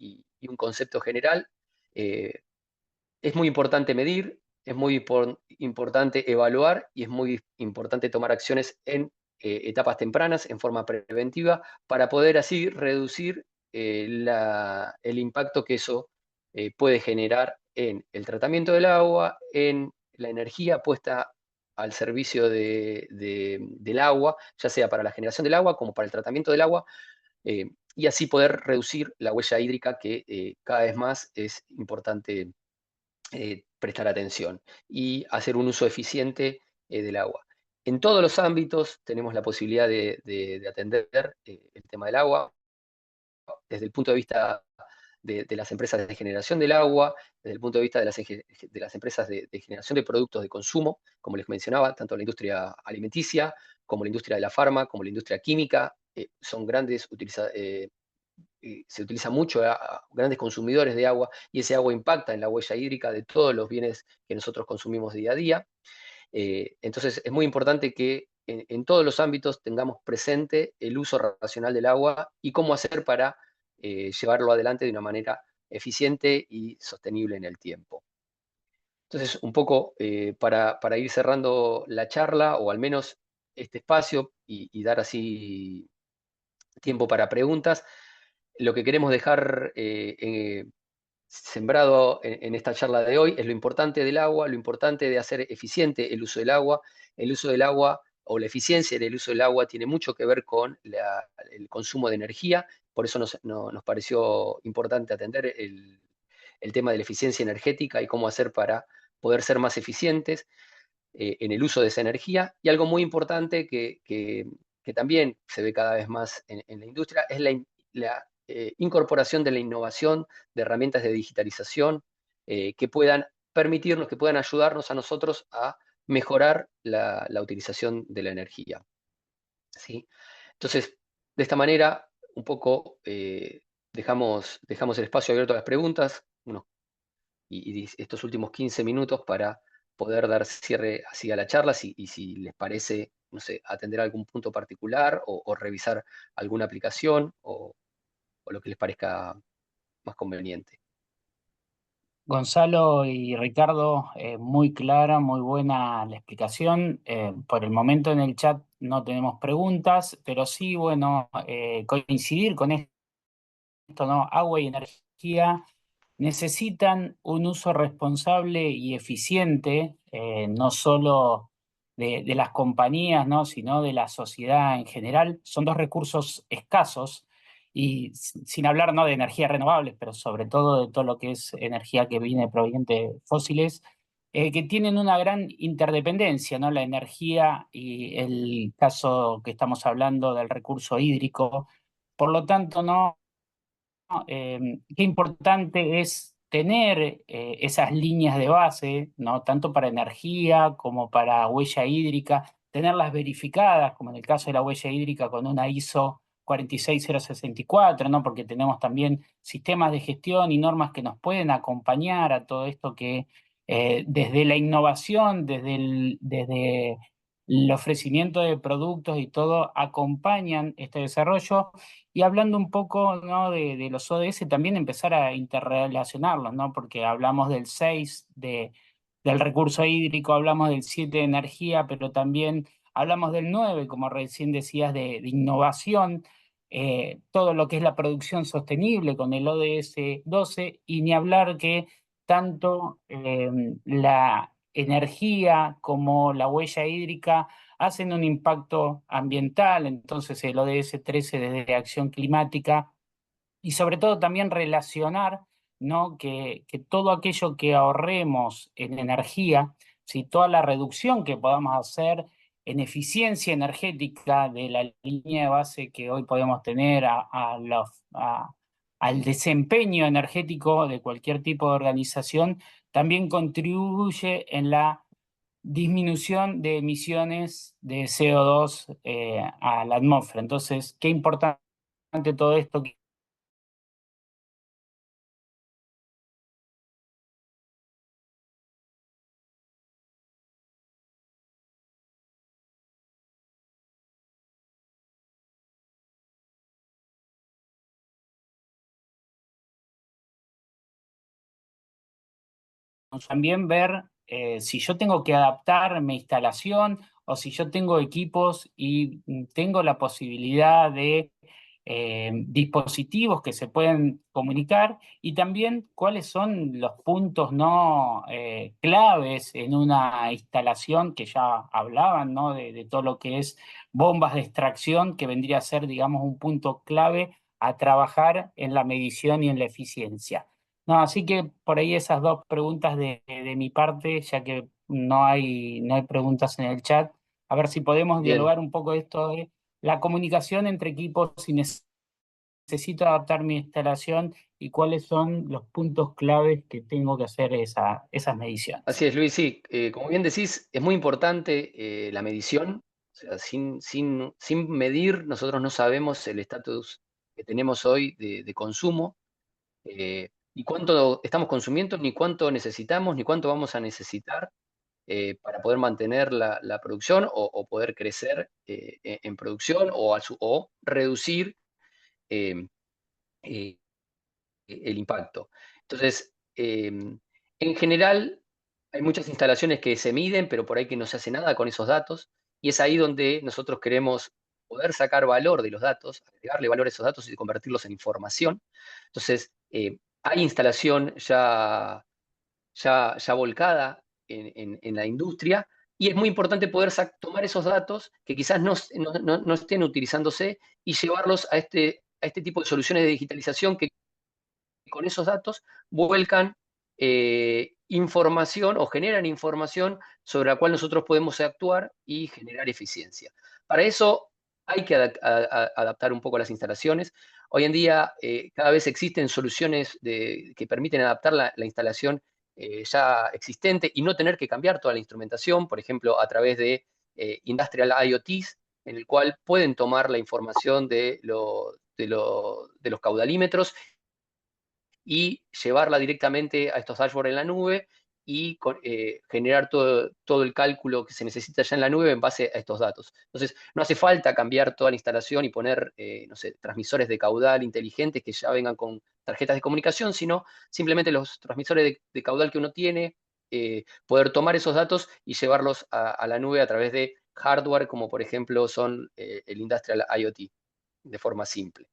un concepto general, es muy importante medir, es muy importante evaluar y es muy importante tomar acciones en etapas tempranas, en forma preventiva, para poder así reducir el impacto que eso puede generar en el tratamiento del agua, en la energía puesta al servicio del agua, ya sea para la generación del agua como para el tratamiento del agua, y así poder reducir la huella hídrica, que cada vez más es importante prestar atención y hacer un uso eficiente del agua. En todos los ámbitos tenemos la posibilidad de atender el tema del agua, desde el punto de vista de las empresas de generación del agua, desde el punto de vista de las empresas de generación de productos de consumo, como les mencionaba, tanto la industria alimenticia, como la industria de la farma, como la industria química, son grandes se utiliza mucho a grandes consumidores de agua, y ese agua impacta en la huella hídrica de todos los bienes que nosotros consumimos día a día. Entonces es muy importante que en todos los ámbitos tengamos presente el uso racional del agua y cómo hacer para llevarlo adelante de una manera eficiente y sostenible en el tiempo. Entonces, un poco para ir cerrando la charla, o al menos este espacio, y dar así tiempo para preguntas, lo que queremos dejar sembrado en esta charla de hoy es lo importante del agua, lo importante de hacer eficiente el uso del agua. El uso del agua, o la eficiencia del uso del agua, tiene mucho que ver con el consumo de energía. Por eso nos pareció importante atender el tema de la eficiencia energética y cómo hacer para poder ser más eficientes en el uso de esa energía. Y algo muy importante que también se ve cada vez más en la industria es la incorporación de la innovación, de herramientas de digitalización que puedan permitirnos, que puedan ayudarnos a nosotros a mejorar la utilización de la energía. ¿Sí? Entonces, de esta manera, un poco dejamos el espacio abierto a las preguntas, y estos últimos 15 minutos para poder dar cierre así a la charla, y si les parece, no sé, atender algún punto particular o revisar alguna aplicación o lo que les parezca más conveniente. Gonzalo y Ricardo, muy clara, muy buena la explicación. Por el momento en el chat no tenemos preguntas, pero sí, bueno, coincidir con esto, ¿no? Agua y energía necesitan un uso responsable y eficiente, no solo de las compañías, ¿no? Sino de la sociedad en general. Son dos recursos escasos, y sin hablar, ¿no? de energías renovables, pero sobre todo de todo lo que es energía que viene proveniente de fósiles, que tienen una gran interdependencia, ¿no? La energía y el caso que estamos hablando del recurso hídrico. Por lo tanto, ¿no? Qué importante es tener esas líneas de base, ¿no? Tanto para energía como para huella hídrica, tenerlas verificadas, como en el caso de la huella hídrica con una ISO 46064, ¿no? Porque tenemos también sistemas de gestión y normas que nos pueden acompañar a todo esto, que desde la innovación, desde el ofrecimiento de productos y todo, acompañan este desarrollo. Y hablando un poco, ¿no? de los ODS, también empezar a interrelacionarlos, ¿no? Porque hablamos del 6 del recurso hídrico, hablamos del 7 de energía, pero también hablamos del 9, como recién decías, de innovación, todo lo que es la producción sostenible con el ODS 12, y ni hablar que tanto la energía como la huella hídrica hacen un impacto ambiental. Entonces el ODS 13 desde acción climática, y sobre todo también relacionar, ¿no? que todo aquello que ahorremos en energía, si toda la reducción que podamos hacer en eficiencia energética de la línea de base que hoy podemos tener al desempeño energético de cualquier tipo de organización, también contribuye en la disminución de emisiones de CO2 a la atmósfera. Entonces, qué importante todo esto. También ver si yo tengo que adaptar mi instalación o si yo tengo equipos y tengo la posibilidad de dispositivos que se pueden comunicar, y también cuáles son los puntos no claves en una instalación, que ya hablaban, ¿no? De todo lo que es bombas de extracción, que vendría a ser, digamos, un punto clave a trabajar en la medición y en la eficiencia. No, así que por ahí esas dos preguntas de mi parte, ya que no hay preguntas en el chat, a ver si podemos Bien, dialogar un poco esto de la comunicación entre equipos, si necesito adaptar mi instalación y cuáles son los puntos claves que tengo que hacer esas mediciones. así es, Luis, sí. Como bien decís, es muy importante la medición. O sea, sin medir, nosotros no sabemos el estatus que tenemos hoy de consumo, ni cuánto estamos consumiendo, ni cuánto necesitamos, ni cuánto vamos a necesitar para poder mantener la producción o poder crecer en producción o reducir eh, eh, el impacto. Entonces, en general, hay muchas instalaciones que se miden, pero por ahí que no se hace nada con esos datos, y es ahí donde nosotros queremos poder sacar valor de los datos, agregarle valor a esos datos y convertirlos en información. Entonces, hay instalación ya volcada en la industria, y es muy importante poder tomar esos datos que quizás no estén utilizándose y llevarlos a este tipo de soluciones de digitalización que con esos datos vuelcan información o generan información sobre la cual nosotros podemos actuar y generar eficiencia. Para eso hay que adaptar un poco las instalaciones. Hoy en día cada vez existen soluciones que permiten adaptar la instalación ya existente y no tener que cambiar toda la instrumentación, por ejemplo, a través de Industrial IoTs, en el cual pueden tomar la información de los caudalímetros y llevarla directamente a estos dashboards en la nube y generar todo el cálculo que se necesita ya en la nube en base a estos datos. Entonces, no hace falta cambiar toda la instalación y poner, no sé, transmisores de caudal inteligentes que ya vengan con tarjetas de comunicación, sino simplemente los transmisores de caudal que uno tiene, poder tomar esos datos y llevarlos a la nube a través de hardware, como por ejemplo son el Industrial IoT, de forma simple.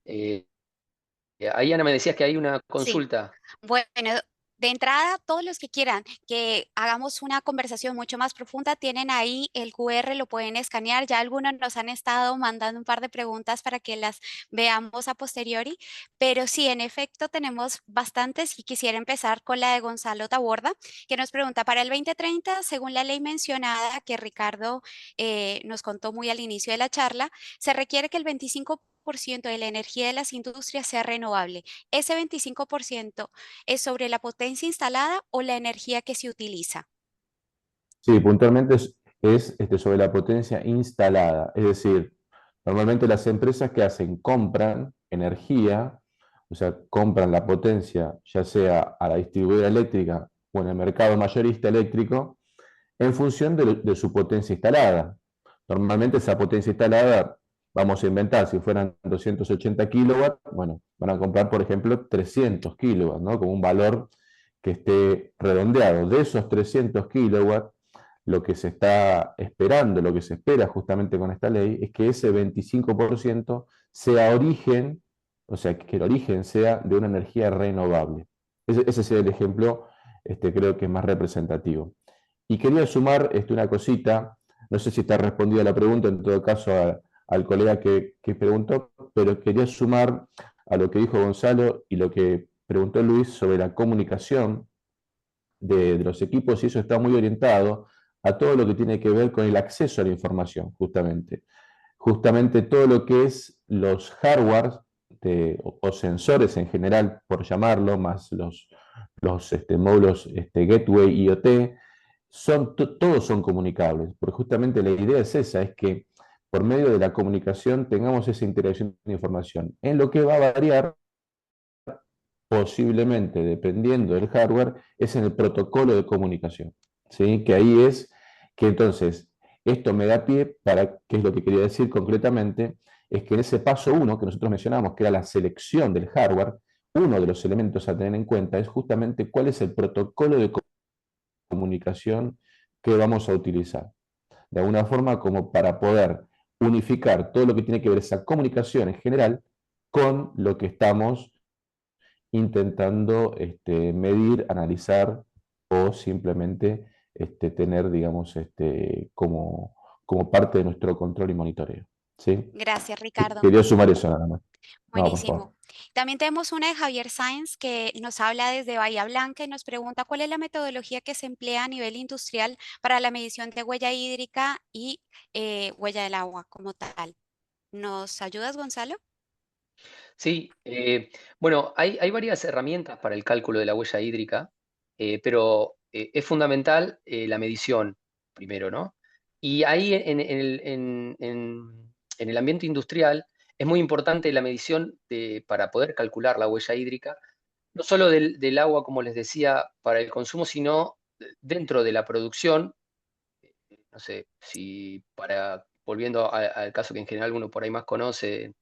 Ahí, Ana, me decías que hay una Sí. consulta. Bueno, de entrada, todos los que quieran que hagamos una conversación mucho más profunda, tienen ahí el QR, lo pueden escanear. Ya algunos nos han estado mandando un par de preguntas para que las veamos a posteriori, pero sí, en efecto, tenemos bastantes y quisiera empezar con la de Gonzalo Taborda, que nos pregunta, para el 2030, según la ley mencionada que Ricardo nos contó muy al inicio de la charla, se requiere que el 25% de la energía de las industrias sea renovable. Ese 25% es sobre la potencia instalada o la energía que se utiliza. Sí, puntualmente es sobre la potencia instalada. Es decir, normalmente las empresas que hacen compran energía, o sea, compran la potencia, ya sea a la distribuidora eléctrica o en el mercado mayorista eléctrico, en función de su potencia instalada. Normalmente esa potencia instalada, vamos a inventar, si fueran 280 kilowatts, bueno, van a comprar, por ejemplo, 300 kilowatts, ¿no? Como un valor que esté redondeado. De esos 300 kilowatts, lo que se está esperando, lo que se espera justamente con esta ley, es que ese 25% sea origen, o sea, que el origen sea de una energía renovable. Ese sería el ejemplo, creo que es más representativo. Y quería sumar una cosita, no sé si está respondida la pregunta, en todo caso al colega que preguntó, pero quería sumar a lo que dijo Gonzalo y lo que preguntó Luis sobre la comunicación de los equipos, y eso está muy orientado a todo lo que tiene que ver con el acceso a la información, justamente. Justamente todo lo que es los hardware o sensores en general, por llamarlo, más los módulos Gateway IoT, todos son comunicables, porque justamente la idea es esa, es que por medio de la comunicación tengamos esa interacción de información. En lo que va a variar, posiblemente, dependiendo del hardware, es en el protocolo de comunicación, ¿sí? Que ahí es que entonces, esto me da pie para, ¿qué es lo que quería decir concretamente? Es que en ese paso 1 que nosotros mencionamos, que era la selección del hardware, uno de los elementos a tener en cuenta es justamente cuál es el protocolo de comunicación que vamos a utilizar. De alguna forma como para poder unificar todo lo que tiene que ver esa comunicación en general con lo que estamos intentando medir, analizar o simplemente tener, digamos, como parte de nuestro control y monitoreo. ¿Sí? Gracias, Ricardo. Quería sumar eso nada más. No, por Buenísimo. favor. También tenemos una de Javier Sáenz que nos habla desde Bahía Blanca y nos pregunta cuál es la metodología que se emplea a nivel industrial para la medición de huella hídrica y huella del agua como tal. ¿Nos ayudas, Gonzalo? Sí, bueno, hay varias herramientas para el cálculo de la huella hídrica, pero es fundamental la medición primero, ¿no? Y ahí en el ambiente industrial es muy importante la medición para poder calcular la huella hídrica, no solo del agua, como les decía, para el consumo, sino dentro de la producción. No sé, si volviendo al caso que en general uno por ahí más conoce,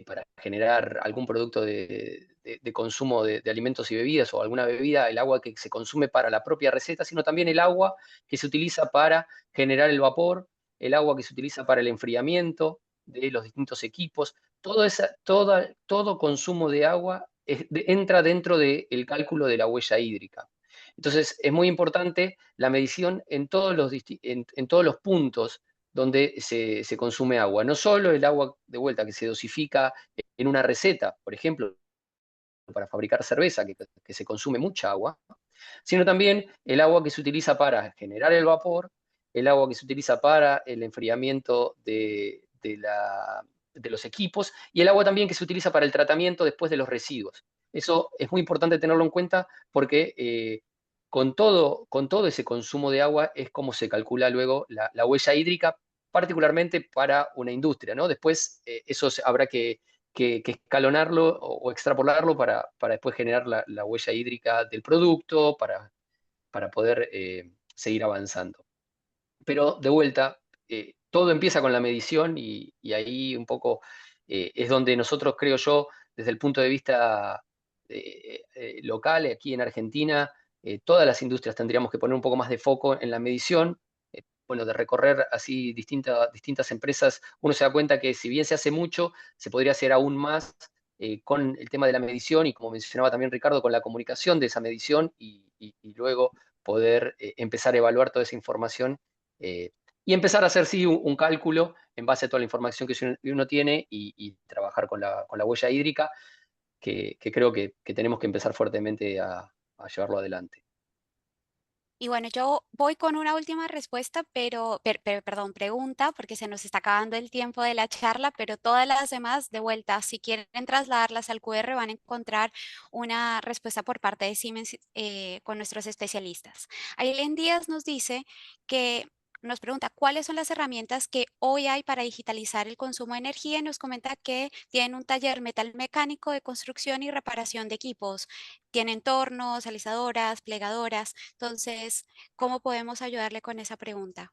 para generar algún producto de consumo de alimentos y bebidas o alguna bebida, el agua que se consume para la propia receta, sino también el agua que se utiliza para generar el vapor, el agua que se utiliza para el enfriamiento de los distintos equipos. Todo consumo de agua entra dentro del cálculo de la huella hídrica. Entonces, es muy importante la medición en todos los puntos donde se consume agua. No solo el agua de vuelta que se dosifica en una receta, por ejemplo, para fabricar cerveza, que se consume mucha agua, sino también el agua que se utiliza para generar el vapor, el agua que se utiliza para el enfriamiento de los equipos y el agua también que se utiliza para el tratamiento después de los residuos. Eso es muy importante tenerlo en cuenta porque con todo ese consumo de agua es como se calcula luego la huella hídrica, particularmente para una industria, ¿no? Después eso habrá que escalonarlo o extrapolarlo para después generar la huella hídrica del producto, para poder seguir avanzando. Pero de vuelta, todo empieza con la medición y ahí un poco es donde nosotros, creo yo, desde el punto de vista local, aquí en Argentina, todas las industrias tendríamos que poner un poco más de foco en la medición. Bueno, de recorrer así distintas empresas, uno se da cuenta que si bien se hace mucho, se podría hacer aún más con el tema de la medición y como mencionaba también Ricardo, con la comunicación de esa medición y luego poder empezar a evaluar toda esa información eh, y empezar a hacer sí un cálculo en base a toda la información que uno tiene y trabajar con la huella hídrica, que creo que tenemos que empezar fuertemente a llevarlo adelante. Y bueno, yo voy con una última respuesta, perdón, pregunta, porque se nos está acabando el tiempo de la charla, pero todas las demás de vuelta, si quieren trasladarlas al QR, van a encontrar una respuesta por parte de Siemens con nuestros especialistas. Aileen Díaz nos dice que nos pregunta cuáles son las herramientas que hoy hay para digitalizar el consumo de energía y nos comenta que tienen un taller metalmecánico de construcción y reparación de equipos. Tienen tornos, alisadoras, plegadoras. Entonces, ¿cómo podemos ayudarle con esa pregunta?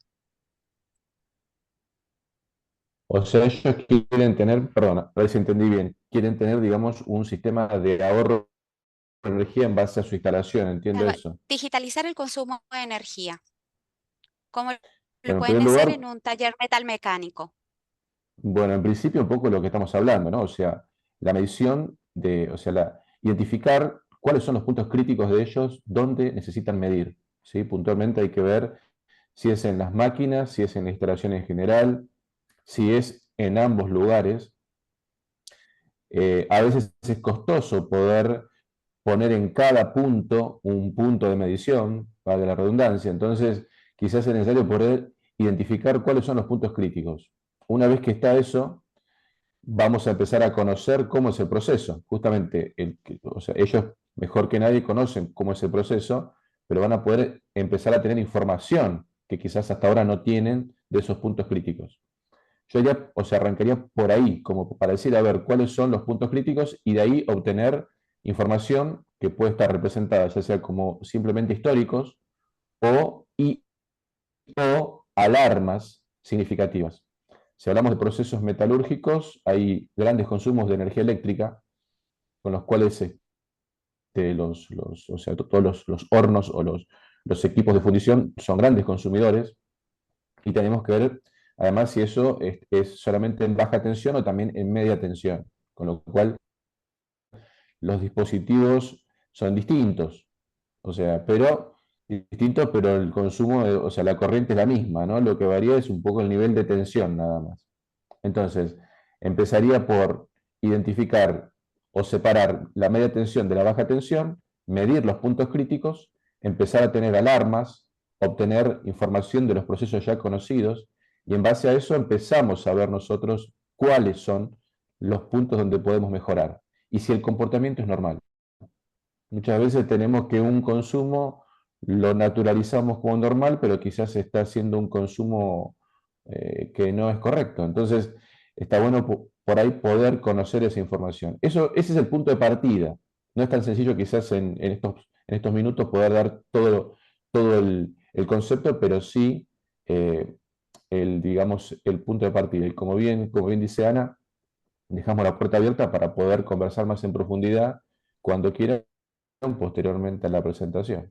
O sea, ellos quieren tener, perdón, a ver si entendí bien, quieren tener, digamos, un sistema de ahorro de energía en base a su instalación, entiendo eso. Digitalizar el consumo de energía. ¿Cómo lo Bueno, en pueden primer hacer lugar, en un taller metalmecánico? bueno, en principio un poco lo que estamos hablando, ¿no? O sea, la medición o sea, identificar cuáles son los puntos críticos de ellos, dónde necesitan medir, ¿sí? Puntualmente hay que ver si es en las máquinas, si es en la instalación en general, si es en ambos lugares. A veces es costoso poder poner en cada punto un punto de medición, para la redundancia. Entonces, quizás es necesario poder identificar cuáles son los puntos críticos. Una vez que está eso, vamos a empezar a conocer cómo es el proceso. Justamente, o sea, ellos mejor que nadie conocen cómo es el proceso, pero van a poder empezar a tener información que quizás hasta ahora no tienen de esos puntos críticos. Yo ya, o sea, arrancaría por ahí, como para decir, a ver, cuáles son los puntos críticos y de ahí obtener información que puede estar representada, ya sea como simplemente históricos o, o alarmas significativas. Si hablamos de procesos metalúrgicos, hay grandes consumos de energía eléctrica, con los cuales o sea, todos los hornos o los equipos de fundición son grandes consumidores, y tenemos que ver además si eso es solamente en baja tensión o también en media tensión, con lo cual los dispositivos son distintos, o sea, pero el consumo, o sea, la corriente es la misma, ¿no? Lo que varía es un poco el nivel de tensión nada más. Entonces, empezaría por identificar o separar la media tensión de la baja tensión, medir los puntos críticos, empezar a tener alarmas, obtener información de los procesos ya conocidos, y en base a eso empezamos a ver nosotros cuáles son los puntos donde podemos mejorar y si el comportamiento es normal. Muchas veces tenemos que un consumo lo naturalizamos como normal, pero quizás está haciendo un consumo que no es correcto. Entonces, está bueno por ahí poder conocer esa información. Ese es el punto de partida. No es tan sencillo quizás en estos minutos poder dar todo el concepto, pero sí digamos, el punto de partida. Y como bien dice Ana, dejamos la puerta abierta para poder conversar más en profundidad cuando quieran posteriormente a la presentación.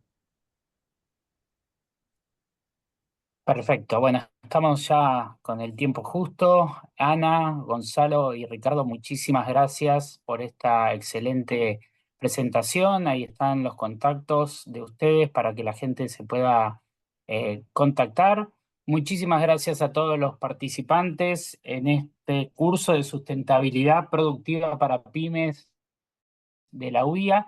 Perfecto, bueno, estamos ya con el tiempo justo. Ana, Gonzalo y Ricardo, muchísimas gracias por esta excelente presentación. Ahí están los contactos de ustedes para que la gente se pueda contactar. Muchísimas gracias a todos los participantes en este curso de sustentabilidad productiva para pymes de la UIA.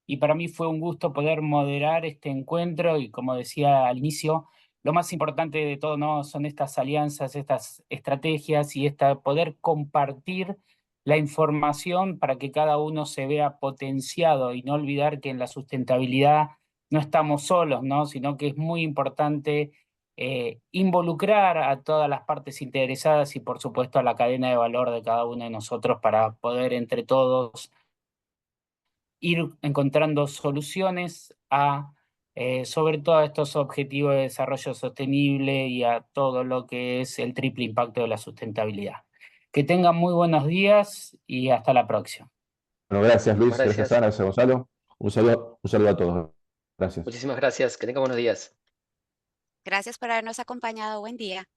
Y para mí fue un gusto poder moderar este encuentro y, como decía al inicio, lo más importante de todo, ¿no?, son estas alianzas, estas estrategias y poder compartir la información para que cada uno se vea potenciado, y no olvidar que en la sustentabilidad no estamos solos, ¿no?, sino que es muy importante involucrar a todas las partes interesadas y, por supuesto, a la cadena de valor de cada uno de nosotros para poder entre todos ir encontrando soluciones sobre todo a estos objetivos de desarrollo sostenible y a todo lo que es el triple impacto de la sustentabilidad. Que tengan muy buenos días y hasta la próxima. Bueno, gracias Luis, Muchísimas gracias gracias. Ana, gracias Gonzalo. Un saludo a todos. Gracias. Muchísimas gracias. Que tenga buenos días. Gracias por habernos acompañado. Buen día.